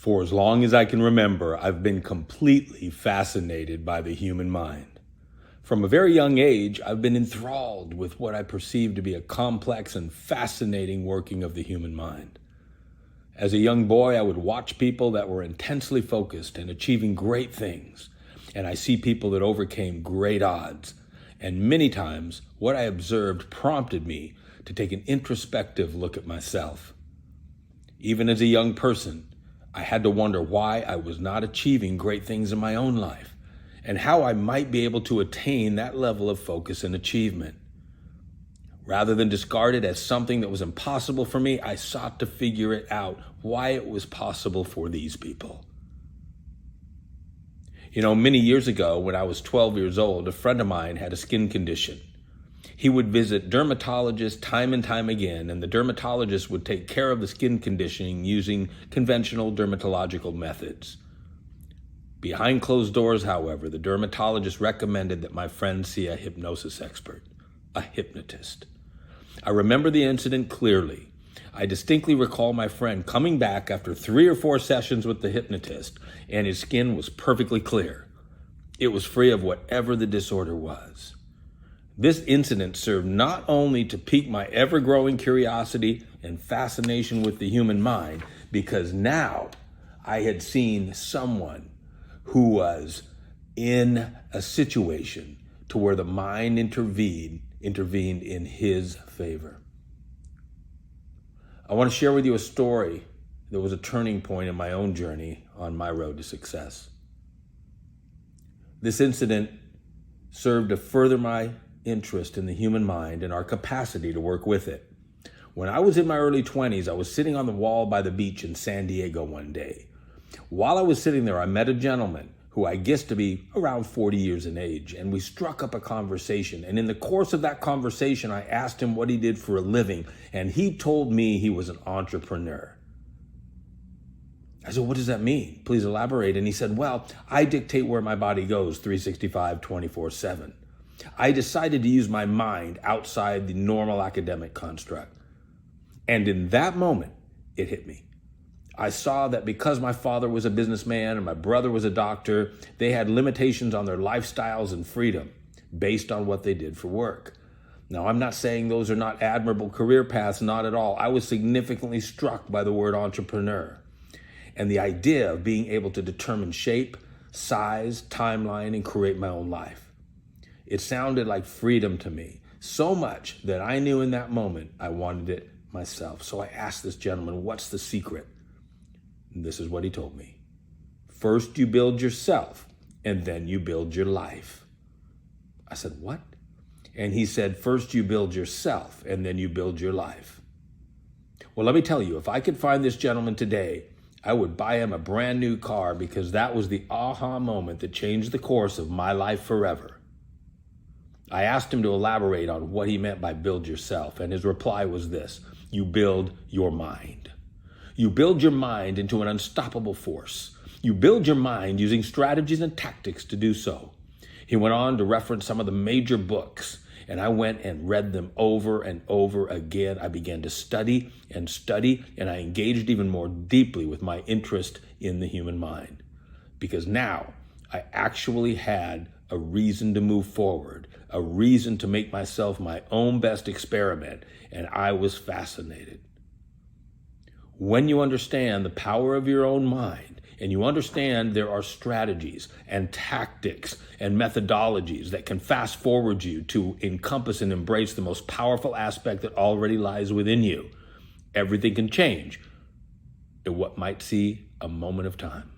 For as long as I can remember, I've been completely fascinated by the human mind. From a very young age, I've been enthralled with what I perceive to be a complex and fascinating working of the human mind. As a young boy, I would watch people that were intensely focused and achieving great things, and I see people that overcame great odds. And many times, what I observed prompted me to take an introspective look at myself. Even as a young person, I had to wonder why I was not achieving great things in my own life and how I might be able to attain that level of focus and achievement. Rather than discard it as something that was impossible for me, I sought to figure it out, why it was possible for these people. Many years ago, when I was 12 years old, a friend of mine had a skin condition. He would visit dermatologists time and time again, and the dermatologist would take care of the skin conditioning using conventional dermatological methods. Behind closed doors, however, the dermatologist recommended that my friend see a hypnosis expert, a hypnotist. I remember the incident clearly. I distinctly recall my friend coming back after 3 or 4 sessions with the hypnotist, and his skin was perfectly clear. It was free of whatever the disorder was. This incident served not only to pique my ever-growing curiosity and fascination with the human mind, because now I had seen someone who was in a situation to where the mind intervened in his favor. I want to share with you a story that was a turning point in my own journey on my road to success. This incident served to further my interest in the human mind and our capacity to work with it. When I was in my early 20s, I was sitting on the wall by the beach in San Diego one day. While I was sitting there, I met a gentleman who I guessed to be around 40 years in age, and we struck up a conversation. And in the course of that conversation, I asked him what he did for a living, and he told me he was an entrepreneur. I said, what does that mean? Please elaborate. And he said, well, I dictate where my body goes 365, 24/7. I decided to use my mind outside the normal academic construct. And in that moment, it hit me. I saw that because my father was a businessman and my brother was a doctor, they had limitations on their lifestyles and freedom based on what they did for work. Now, I'm not saying those are not admirable career paths, not at all. I was significantly struck by the word entrepreneur and the idea of being able to determine shape, size, timeline, and create my own life. It sounded like freedom to me, so much that I knew in that moment I wanted it myself. So I asked this gentleman, what's the secret? And this is what he told me. First you build yourself, and then you build your life. I said, what? And he said, first you build yourself, and then you build your life. Well, let me tell you, if I could find this gentleman today, I would buy him a brand new car, because that was the aha moment that changed the course of my life forever. I asked him to elaborate on what he meant by build yourself, and his reply was this: you build your mind. You build your mind into an unstoppable force. You build your mind using strategies and tactics to do so. He went on to reference some of the major books, and I went and read them over and over again. I began to study, and I engaged even more deeply with my interest in the human mind, because now I actually had a reason to move forward, a reason to make myself my own best experiment, and I was fascinated. When you understand the power of your own mind, and you understand there are strategies and tactics and methodologies that can fast forward you to encompass and embrace the most powerful aspect that already lies within you, everything can change in what might seem a moment of time.